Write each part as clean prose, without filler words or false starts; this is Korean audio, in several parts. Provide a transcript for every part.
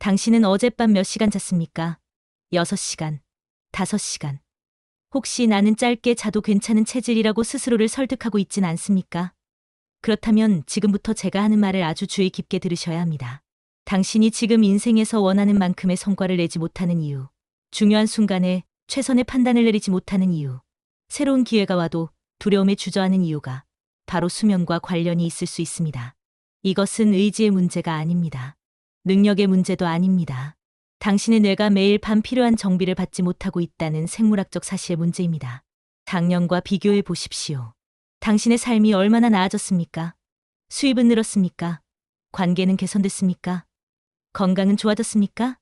당신은 어젯밤 몇 시간 잤습니까? 6시간, 5시간. 혹시 나는 짧게 자도 괜찮은 체질이라고 스스로를 설득하고 있진 않습니까? 그렇다면 지금부터 제가 하는 말을 아주 주의 깊게 들으셔야 합니다. 당신이 지금 인생에서 원하는 만큼의 성과를 내지 못하는 이유, 중요한 순간에 최선의 판단을 내리지 못하는 이유, 새로운 기회가 와도 두려움에 주저하는 이유가 바로 수면과 관련이 있을 수 있습니다. 이것은 의지의 문제가 아닙니다. 능력의 문제도 아닙니다. 당신의 뇌가 매일 밤 필요한 정비를 받지 못하고 있다는 생물학적 사실의 문제입니다. 작년과 비교해 보십시오. 당신의 삶이 얼마나 나아졌습니까? 수입은 늘었습니까? 관계는 개선됐습니까? 건강은 좋아졌습니까?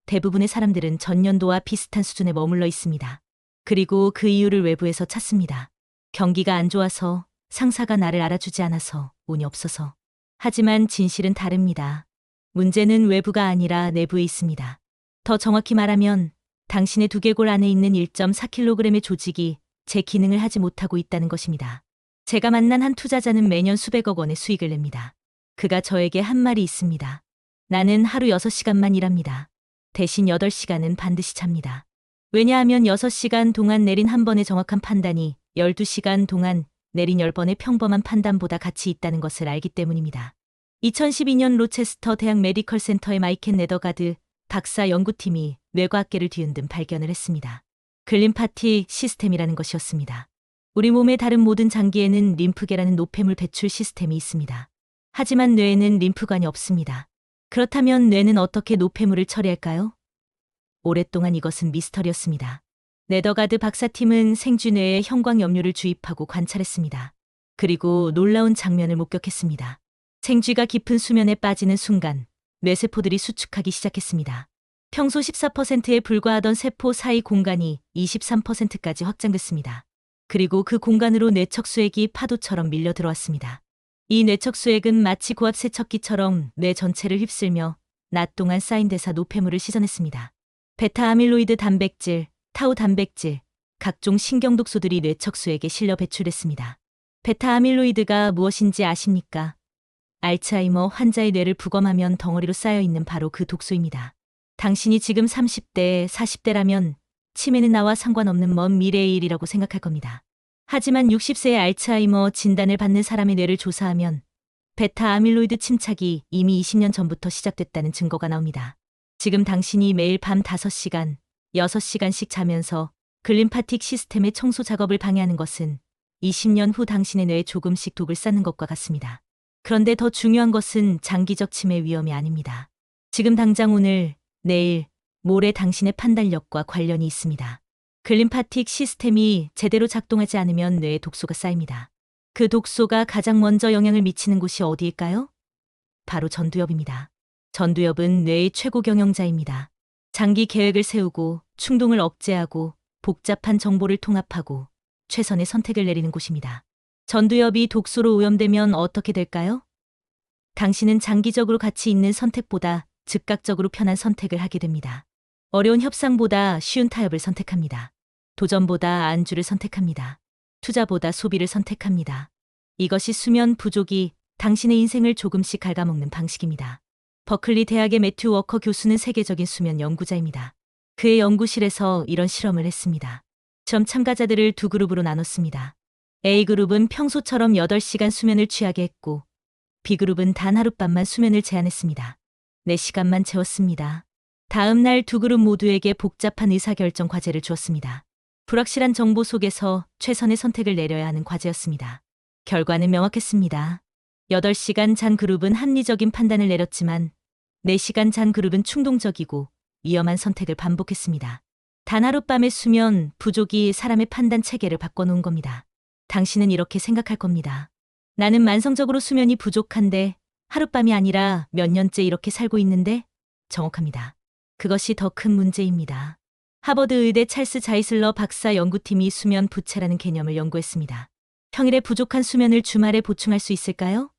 대부분의 사람들은 전년도와 비슷한 수준에 머물러 있습니다. 그리고 그 이유를 외부에서 찾습니다. 경기가 안 좋아서, 상사가 나를 알아주지 않아서, 운이 없어서. 하지만 진실은 다릅니다. 문제는 외부가 아니라 내부에 있습니다. 더 정확히 말하면 당신의 두개골 안에 있는 1.4kg의 조직이 제 기능을 하지 못하고 있다는 것입니다. 제가 만난 한 투자자는 매년 수백억 원의 수익을 냅니다. 그가 저에게 한 말이 있습니다. 나는 하루 6시간만 일합니다. 대신 8시간은 반드시 잡니다. 왜냐하면 6시간 동안 내린 한 번의 정확한 판단이 12시간 동안 내린 10번의 평범한 판단보다 가치 있다는 것을 알기 때문입니다. 2012년 로체스터 대학 메디컬 센터의 마이켄 네더가드 박사 연구팀이 뇌과학계를 뒤흔든 발견을 했습니다. 글림파틱 시스템이라는 것이었습니다. 우리 몸의 다른 모든 장기에는 림프계라는 노폐물 배출 시스템이 있습니다. 하지만 뇌에는 림프관이 없습니다. 그렇다면 뇌는 어떻게 노폐물을 처리할까요? 오랫동안 이것은 미스터리였습니다. 네더가드 박사팀은 생쥐뇌에 형광염료를 주입하고 관찰했습니다. 그리고 놀라운 장면을 목격했습니다. 생쥐가 깊은 수면에 빠지는 순간 뇌세포들이 수축하기 시작했습니다. 평소 14%에 불과하던 세포 사이 공간이 23%까지 확장됐습니다. 그리고 그 공간으로 뇌척수액이 파도처럼 밀려 들어왔습니다. 이 뇌척수액은 마치 고압 세척기처럼 뇌 전체를 휩쓸며 낮 동안 쌓인 대사 노폐물을 씻어냈습니다. 베타 아밀로이드 단백질, 타우 단백질, 각종 신경독소들이 뇌척수액에 실려 배출됐습니다. 베타 아밀로이드가 무엇인지 아십니까? 알츠하이머 환자의 뇌를 부검하면 덩어리로 쌓여있는 바로 그 독소입니다. 당신이 지금 30대, 40대라면 치매는 나와 상관없는 먼 미래의 일이라고 생각할 겁니다. 하지만 60세의 알츠하이머 진단을 받는 사람의 뇌를 조사하면 베타 아밀로이드 침착이 이미 20년 전부터 시작됐다는 증거가 나옵니다. 지금 당신이 매일 밤 5시간, 6시간씩 자면서 글림파틱 시스템의 청소 작업을 방해하는 것은 20년 후 당신의 뇌에 조금씩 독을 쌓는 것과 같습니다. 그런데 더 중요한 것은 장기적 치매 위험이 아닙니다. 지금 당장 오늘, 내일, 모레 당신의 판단력과 관련이 있습니다. 글림파틱 시스템이 제대로 작동하지 않으면 뇌에 독소가 쌓입니다. 그 독소가 가장 먼저 영향을 미치는 곳이 어디일까요? 바로 전두엽입니다. 전두엽은 뇌의 최고 경영자입니다. 장기 계획을 세우고 충동을 억제하고 복잡한 정보를 통합하고 최선의 선택을 내리는 곳입니다. 전두엽이 독소로 오염되면 어떻게 될까요? 당신은 장기적으로 가치 있는 선택보다 즉각적으로 편한 선택을 하게 됩니다. 어려운 협상보다 쉬운 타협을 선택합니다. 도전보다 안주를 선택합니다. 투자보다 소비를 선택합니다. 이것이 수면 부족이 당신의 인생을 조금씩 갉아먹는 방식입니다. 버클리 대학의 매튜 워커 교수는 세계적인 수면 연구자입니다. 그의 연구실에서 이런 실험을 했습니다. 실험 참가자들을 두 그룹으로 나눴습니다. A그룹은 평소처럼 8시간 수면을 취하게 했고 B그룹은 단 하룻밤만 수면을 제한했습니다. 4시간만 채웠습니다. 다음 날 두 그룹 모두에게 복잡한 의사결정 과제를 주었습니다. 불확실한 정보 속에서 최선의 선택을 내려야 하는 과제였습니다. 결과는 명확했습니다. 8시간 잔 그룹은 합리적인 판단을 내렸지만 4시간 잔 그룹은 충동적이고 위험한 선택을 반복했습니다. 단 하룻밤의 수면 부족이 사람의 판단 체계를 바꿔놓은 겁니다. 당신은 이렇게 생각할 겁니다. 나는 만성적으로 수면이 부족한데 하룻밤이 아니라 몇 년째 이렇게 살고 있는데 정확합니다. 그것이 더 큰 문제입니다. 하버드 의대 찰스 자이슬러 박사 연구팀이 수면 부채라는 개념을 연구했습니다. 평일에 부족한 수면을 주말에 보충할 수 있을까요?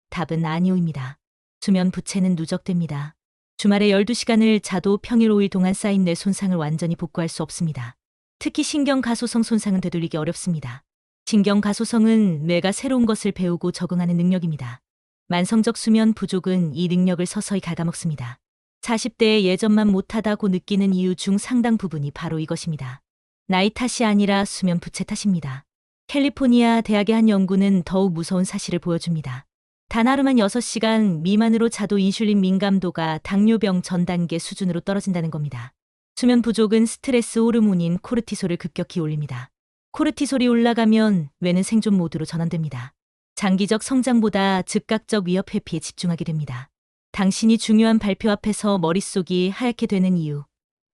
답은 아니오입니다. 수면 부채는 누적됩니다. 주말에 12시간을 자도 평일 5일 동안 쌓인 뇌 손상을 완전히 복구할 수 없습니다. 특히 신경가소성 손상은 되돌리기 어렵습니다. 신경가소성은 뇌가 새로운 것을 배우고 적응하는 능력입니다. 만성적 수면 부족은 이 능력을 서서히 갉아먹습니다. 40대에 예전만 못하다고 느끼는 이유 중 상당 부분이 바로 이것입니다. 나이 탓이 아니라 수면 부채 탓입니다. 캘리포니아 대학의 한 연구는 더욱 무서운 사실을 보여줍니다. 단 하루만 6시간 미만으로 자도 인슐린 민감도가 당뇨병 전 단계 수준으로 떨어진다는 겁니다. 수면 부족은 스트레스 호르몬인 코르티솔을 급격히 올립니다. 코르티솔이 올라가면 뇌는 생존 모드로 전환됩니다. 장기적 성장보다 즉각적 위협 회피에 집중하게 됩니다. 당신이 중요한 발표 앞에서 머릿속이 하얗게 되는 이유,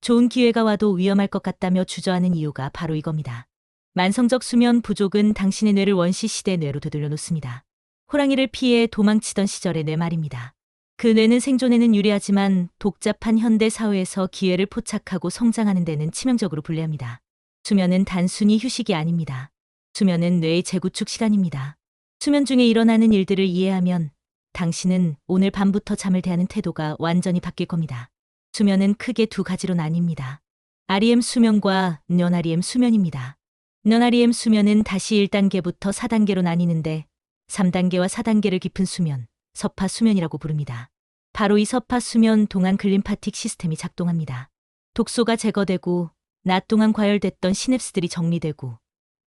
좋은 기회가 와도 위험할 것 같다며 주저하는 이유가 바로 이겁니다. 만성적 수면 부족은 당신의 뇌를 원시시대 뇌로 되돌려 놓습니다. 호랑이를 피해 도망치던 시절의 뇌 말입니다. 그 뇌는 생존에는 유리하지만 복잡한 현대 사회에서 기회를 포착하고 성장하는 데는 치명적으로 불리합니다. 수면은 단순히 휴식이 아닙니다. 수면은 뇌의 재구축 시간입니다. 수면 중에 일어나는 일들을 이해하면 당신은 오늘 밤부터 잠을 대하는 태도가 완전히 바뀔 겁니다. 수면은 크게 두 가지로 나뉩니다. REM 수면과 non-REM 수면입니다. non-REM 수면은 다시 1단계부터 4단계로 나뉘는데 3단계와 4단계를 깊은 수면, 서파 수면이라고 부릅니다. 바로 이 서파 수면 동안 글림파틱 시스템이 작동합니다. 독소가 제거되고 낮 동안 과열됐던 시냅스들이 정리되고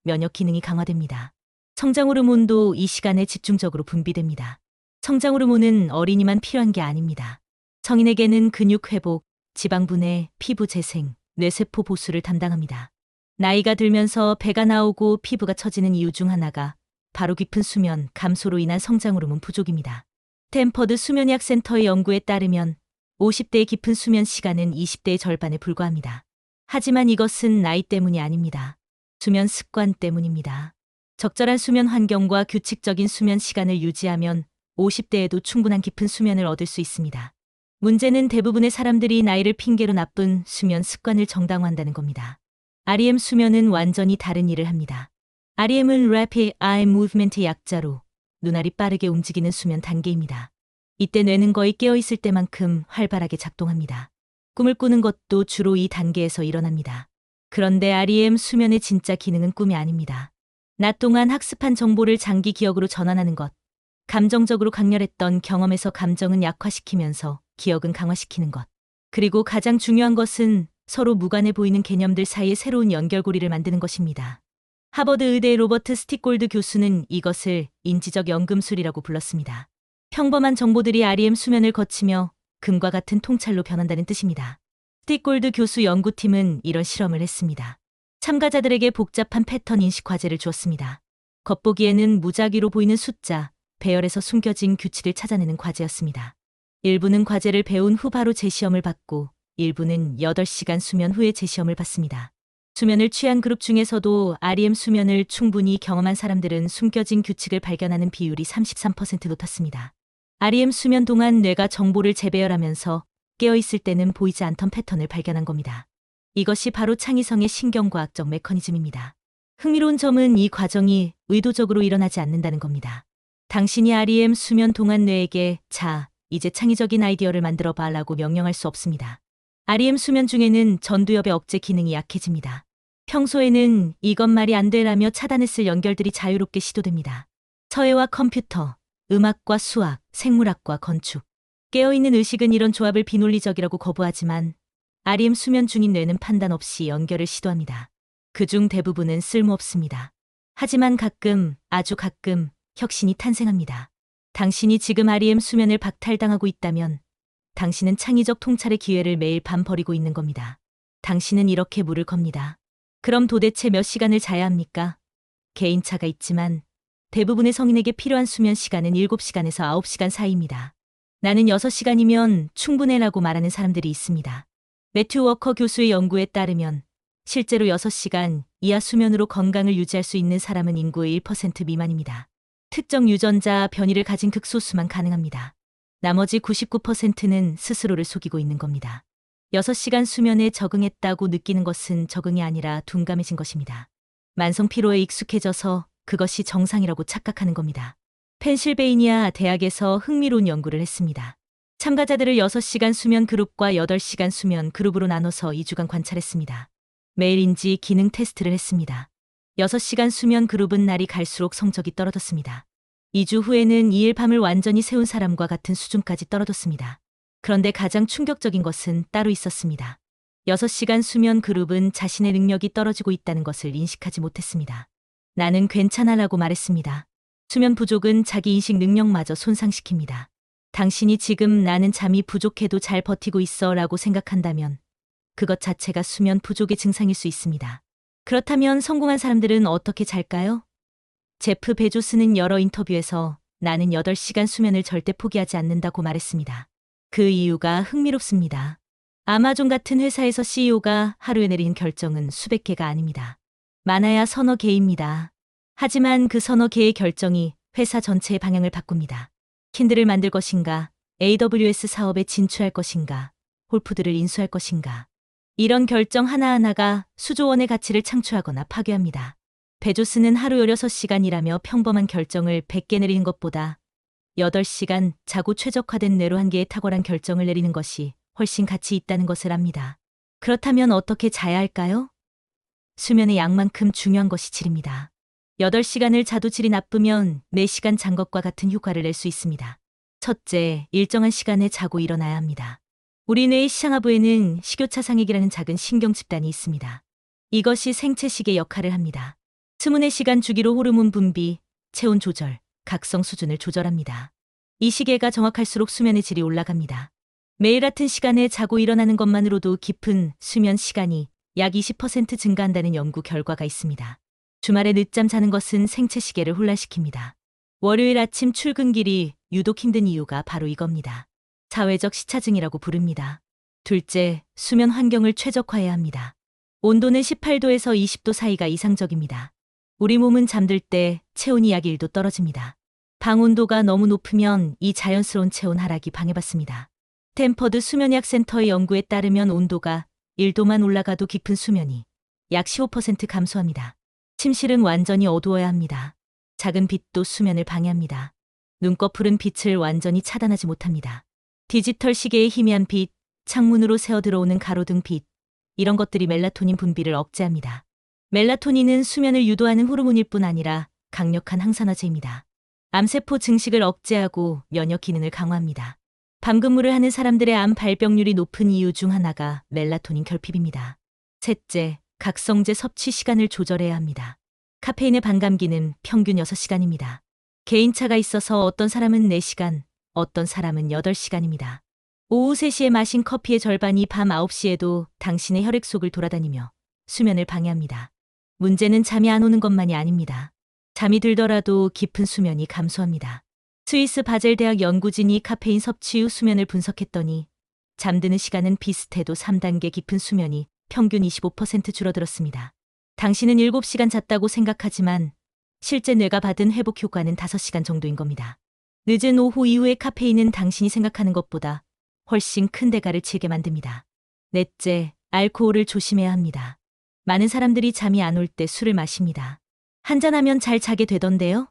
면역 기능이 강화됩니다. 성장 호르몬도 이 시간에 집중적으로 분비됩니다. 성장 호르몬은 어린이만 필요한 게 아닙니다. 성인에게는 근육 회복, 지방 분해, 피부 재생, 뇌세포 보수를 담당합니다. 나이가 들면서 배가 나오고 피부가 처지는 이유 중 하나가 바로 깊은 수면 감소로 인한 성장 호르몬 부족입니다. 스탠퍼드 수면의학 센터의 연구에 따르면 50대의 깊은 수면 시간은 20대의 절반에 불과합니다. 하지만 이것은 나이 때문이 아닙니다. 수면 습관 때문입니다. 적절한 수면 환경과 규칙적인 수면 시간을 유지하면 50대에도 충분한 깊은 수면을 얻을 수 있습니다. 문제는 대부분의 사람들이 나이를 핑계로 나쁜 수면 습관을 정당화한다는 겁니다. REM 수면은 완전히 다른 일을 합니다. REM은 Rapid Eye Movement의 약자로 눈알이 빠르게 움직이는 수면 단계입니다. 이때 뇌는 거의 깨어있을 때만큼 활발하게 작동합니다. 꿈을 꾸는 것도 주로 이 단계에서 일어납니다. 그런데 REM 수면의 진짜 기능은 꿈이 아닙니다. 낮 동안 학습한 정보를 장기 기억으로 전환하는 것, 감정적으로 강렬했던 경험에서 감정은 약화시키면서 기억은 강화시키는 것, 그리고 가장 중요한 것은 서로 무관해 보이는 개념들 사이에 새로운 연결고리를 만드는 것입니다. 하버드 의대의 로버트 스틱골드 교수는 이것을 인지적 연금술이라고 불렀습니다. 평범한 정보들이 REM 수면을 거치며 금과 같은 통찰로 변한다는 뜻입니다. 스틱골드 교수 연구팀은 이런 실험을 했습니다. 참가자들에게 복잡한 패턴 인식 과제를 주었습니다. 겉보기에는 무작위로 보이는 숫자, 배열에서 숨겨진 규칙을 찾아내는 과제였습니다. 일부는 과제를 배운 후 바로 재시험을 받고 일부는 8시간 수면 후에 재시험을 받습니다. 수면을 취한 그룹 중에서도 REM 수면을 충분히 경험한 사람들은 숨겨진 규칙을 발견하는 비율이 33% 높았습니다. REM 수면 동안 뇌가 정보를 재배열하면서 깨어있을 때는 보이지 않던 패턴을 발견한 겁니다. 이것이 바로 창의성의 신경과학적 메커니즘입니다. 흥미로운 점은 이 과정이 의도적으로 일어나지 않는다는 겁니다. 당신이 REM 수면 동안 뇌에게 자, 이제 창의적인 아이디어를 만들어 봐라고 명령할 수 없습니다. REM 수면 중에는 전두엽의 억제 기능이 약해집니다. 평소에는 이것 말이 안 되라며 차단했을 연결들이 자유롭게 시도됩니다. 서예와 컴퓨터, 음악과 수학, 생물학과 건축. 깨어있는 의식은 이런 조합을 비논리적이라고 거부하지만 REM 수면 중인 뇌는 판단 없이 연결을 시도합니다. 그중 대부분은 쓸모없습니다. 하지만 가끔, 아주 가끔 혁신이 탄생합니다. 당신이 지금 REM 수면을 박탈당하고 있다면 당신은 창의적 통찰의 기회를 매일 밤 버리고 있는 겁니다. 당신은 이렇게 물을 겁니다. 그럼 도대체 몇 시간을 자야 합니까? 개인차가 있지만 대부분의 성인에게 필요한 수면 시간은 7시간에서 9시간 사이입니다. 나는 6시간이면 충분해라고 말하는 사람들이 있습니다. 매튜 워커 교수의 연구에 따르면 실제로 6시간 이하 수면으로 건강을 유지할 수 있는 사람은 인구의 1% 미만입니다. 특정 유전자 변이를 가진 극소수만 가능합니다. 나머지 99%는 스스로를 속이고 있는 겁니다. 6시간 수면에 적응했다고 느끼는 것은 적응이 아니라 둔감해진 것입니다. 만성 피로에 익숙해져서 그것이 정상이라고 착각하는 겁니다. 펜실베이니아 대학에서 흥미로운 연구를 했습니다. 참가자들을 6시간 수면 그룹과 8시간 수면 그룹으로 나눠서 2주간 관찰했습니다. 매일 인지 기능 테스트를 했습니다. 6시간 수면 그룹은 날이 갈수록 성적이 떨어졌습니다. 2주 후에는 2일 밤을 완전히 새운 사람과 같은 수준까지 떨어졌습니다. 그런데 가장 충격적인 것은 따로 있었습니다. 6시간 수면 그룹은 자신의 능력이 떨어지고 있다는 것을 인식하지 못했습니다. 나는 괜찮아라고 말했습니다. 수면 부족은 자기 인식 능력마저 손상시킵니다. 당신이 지금 나는 잠이 부족해도 잘 버티고 있어 라고 생각한다면 그것 자체가 수면 부족의 증상일 수 있습니다. 그렇다면 성공한 사람들은 어떻게 잘까요? 제프 베조스는 여러 인터뷰에서 나는 8시간 수면을 절대 포기하지 않는다고 말했습니다. 그 이유가 흥미롭습니다. 아마존 같은 회사에서 CEO가 하루에 내린 결정은 수백 개가 아닙니다. 많아야 서너 개입니다. 하지만 그 서너 개의 결정이 회사 전체의 방향을 바꿉니다. 킨들을 만들 것인가, AWS 사업에 진출할 것인가, 홀푸드를 인수할 것인가. 이런 결정 하나하나가 수조 원의 가치를 창출하거나 파괴합니다. 베조스는 하루 16시간 일하며 평범한 결정을 100개 내리는 것보다 8시간 자고 최적화된 뇌로 한 개의 탁월한 결정을 내리는 것이 훨씬 가치 있다는 것을 압니다. 그렇다면 어떻게 자야 할까요? 수면의 양만큼 중요한 것이 질입니다. 8시간을 자도 질이 나쁘면 4시간 잔 것과 같은 효과를 낼 수 있습니다. 첫째, 일정한 시간에 자고 일어나야 합니다. 우리 뇌의 시상하부에는 식욕차상액이라는 작은 신경 집단이 있습니다. 이것이 생체시계 역할을 합니다. 24시간 주기로 호르몬 분비, 체온 조절, 각성 수준을 조절합니다. 이 시계가 정확할수록 수면의 질이 올라갑니다. 매일 같은 시간에 자고 일어나는 것만으로도 깊은 수면 시간이 약 20% 증가한다는 연구 결과가 있습니다. 주말에 늦잠 자는 것은 생체 시계를 혼란시킵니다. 월요일 아침 출근길이 유독 힘든 이유가 바로 이겁니다. 사회적 시차증이라고 부릅니다. 둘째, 수면 환경을 최적화해야 합니다. 온도는 18도에서 20도 사이가 이상적입니다. 우리 몸은 잠들 때 체온이 약 1도 떨어집니다. 방 온도가 너무 높으면 이 자연스러운 체온 하락이 방해받습니다. 스탠퍼드 수면의학 센터의 연구에 따르면 온도가 1도만 올라가도 깊은 수면이 약 15% 감소합니다. 침실은 완전히 어두워야 합니다. 작은 빛도 수면을 방해합니다. 눈꺼풀은 빛을 완전히 차단하지 못합니다. 디지털 시계의 희미한 빛, 창문으로 새어 들어오는 가로등 빛, 이런 것들이 멜라토닌 분비를 억제합니다. 멜라토닌은 수면을 유도하는 호르몬일 뿐 아니라 강력한 항산화제입니다. 암세포 증식을 억제하고 면역 기능을 강화합니다. 밤 근무를 하는 사람들의 암 발병률이 높은 이유 중 하나가 멜라토닌 결핍입니다. 셋째, 각성제 섭취 시간을 조절해야 합니다. 카페인의 반감기는 평균 6시간입니다. 개인차가 있어서 어떤 사람은 4시간, 어떤 사람은 8시간입니다. 오후 3시에 마신 커피의 절반이 밤 9시에도 당신의 혈액 속을 돌아다니며 수면을 방해합니다. 문제는 잠이 안 오는 것만이 아닙니다. 잠이 들더라도 깊은 수면이 감소합니다. 스위스 바젤 대학 연구진이 카페인 섭취 후 수면을 분석했더니 잠드는 시간은 비슷해도 3단계 깊은 수면이 평균 25% 줄어들었습니다. 당신은 7시간 잤다고 생각하지만 실제 뇌가 받은 회복 효과는 5시간 정도인 겁니다. 늦은 오후 이후의 카페인은 당신이 생각하는 것보다 훨씬 큰 대가를 치르게 만듭니다. 넷째, 알코올을 조심해야 합니다. 많은 사람들이 잠이 안 올 때 술을 마십니다. 한잔하면 잘 자게 되던데요?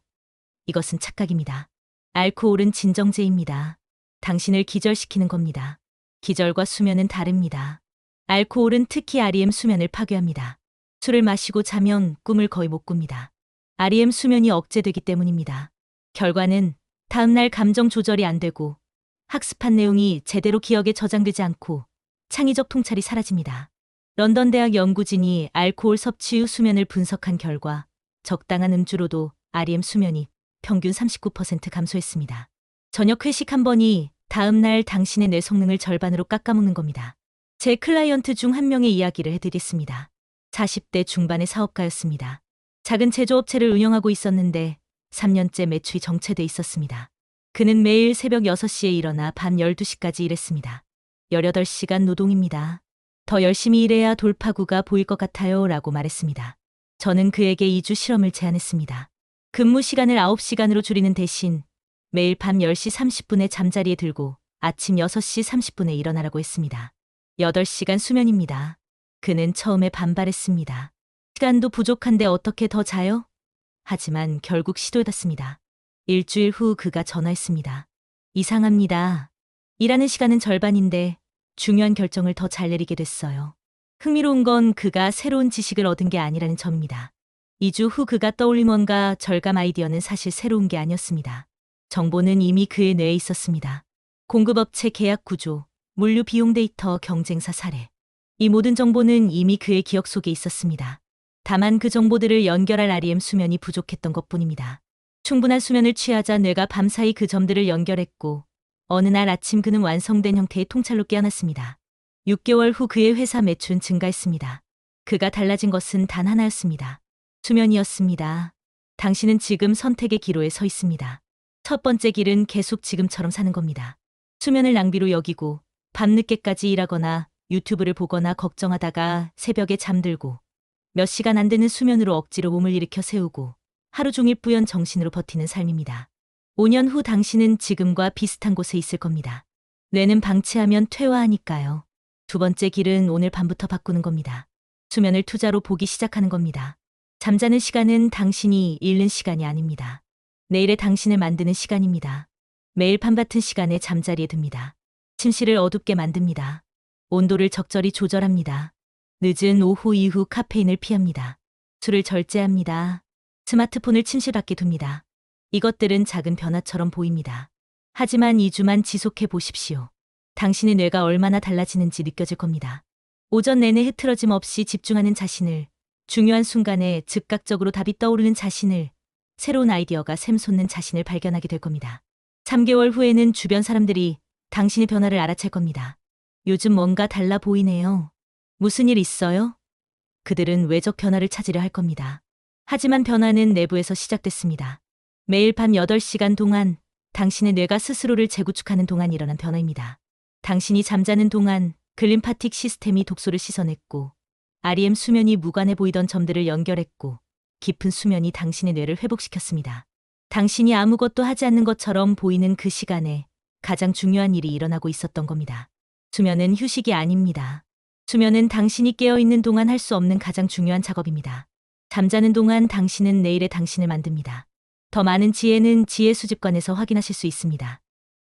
이것은 착각입니다. 알코올은 진정제입니다. 당신을 기절시키는 겁니다. 기절과 수면은 다릅니다. 알코올은 특히 REM 수면을 파괴합니다. 술을 마시고 자면 꿈을 거의 못 꿉니다. REM 수면이 억제되기 때문입니다. 결과는 다음날 감정 조절이 안 되고 학습한 내용이 제대로 기억에 저장되지 않고 창의적 통찰이 사라집니다. 런던 대학 연구진이 알코올 섭취 후 수면을 분석한 결과 적당한 음주로도 REM 수면이 평균 39% 감소했습니다. 저녁 회식 한 번이 다음날 당신의 뇌 성능을 절반으로 깎아먹는 겁니다. 제 클라이언트 중 한 명의 이야기를 해드리겠습니다. 40대 중반의 사업가였습니다. 작은 제조업체를 운영하고 있었는데 3년째 매출이 정체돼 있었습니다. 그는 매일 새벽 6시에 일어나 밤 12시까지 일했습니다. 18시간 노동입니다. 더 열심히 일해야 돌파구가 보일 것 같아요 라고 말했습니다. 저는 그에게 2주 실험을 제안했습니다. 근무 시간을 9시간으로 줄이는 대신 매일 밤 10시 30분에 잠자리에 들고 아침 6시 30분에 일어나라고 했습니다. 8시간 수면입니다. 그는 처음에 반발했습니다. 시간도 부족한데 어떻게 더 자요? 하지만 결국 시도해봤습니다. 일주일 후 그가 전화했습니다. 이상합니다. 일하는 시간은 절반인데 중요한 결정을 더 잘 내리게 됐어요. 흥미로운 건 그가 새로운 지식을 얻은 게 아니라는 점입니다. 2주 후 그가 떠올린 뭔가 절감 아이디어는 사실 새로운 게 아니었습니다. 정보는 이미 그의 뇌에 있었습니다. 공급업체 계약 구조, 물류 비용 데이터 경쟁사 사례. 이 모든 정보는 이미 그의 기억 속에 있었습니다. 다만 그 정보들을 연결할 REM 수면이 부족했던 것뿐입니다. 충분한 수면을 취하자 뇌가 밤사이 그 점들을 연결했고 어느 날 아침 그는 완성된 형태의 통찰로 깨어났습니다. 6개월 후 그의 회사 매출은 증가했습니다. 그가 달라진 것은 단 하나였습니다. 수면이었습니다. 당신은 지금 선택의 기로에 서 있습니다. 첫 번째 길은 계속 지금처럼 사는 겁니다. 수면을 낭비로 여기고 밤늦게까지 일하거나 유튜브를 보거나 걱정하다가 새벽에 잠들고 몇 시간 안 되는 수면으로 억지로 몸을 일으켜 세우고 하루 종일 뿌연 정신으로 버티는 삶입니다. 5년 후 당신은 지금과 비슷한 곳에 있을 겁니다. 뇌는 방치하면 퇴화하니까요. 두 번째 길은 오늘 밤부터 바꾸는 겁니다. 수면을 투자로 보기 시작하는 겁니다. 잠자는 시간은 당신이 잃는 시간이 아닙니다. 내일의 당신을 만드는 시간입니다. 매일 밤 같은 시간에 잠자리에 듭니다. 침실을 어둡게 만듭니다. 온도를 적절히 조절합니다. 늦은 오후 이후 카페인을 피합니다. 술을 절제합니다. 스마트폰을 침실 밖에 둡니다. 이것들은 작은 변화처럼 보입니다. 하지만 2주만 지속해 보십시오. 당신의 뇌가 얼마나 달라지는지 느껴질 겁니다. 오전 내내 흐트러짐 없이 집중하는 자신을, 중요한 순간에 즉각적으로 답이 떠오르는 자신을, 새로운 아이디어가 샘솟는 자신을 발견하게 될 겁니다. 3개월 후에는 주변 사람들이 당신의 변화를 알아챌 겁니다. 요즘 뭔가 달라 보이네요. 무슨 일 있어요? 그들은 외적 변화를 찾으려 할 겁니다. 하지만 변화는 내부에서 시작됐습니다. 매일 밤 8시간 동안 당신의 뇌가 스스로를 재구축하는 동안 일어난 변화입니다. 당신이 잠자는 동안 글림파틱 시스템이 독소를 씻어냈고 REM 수면이 무관해 보이던 점들을 연결했고 깊은 수면이 당신의 뇌를 회복시켰습니다. 당신이 아무것도 하지 않는 것처럼 보이는 그 시간에 가장 중요한 일이 일어나고 있었던 겁니다. 수면은 휴식이 아닙니다. 수면은 당신이 깨어있는 동안 할 수 없는 가장 중요한 작업입니다. 잠자는 동안 당신은 내일의 당신을 만듭니다. 더 많은 지혜는 지혜 수집관에서 확인하실 수 있습니다.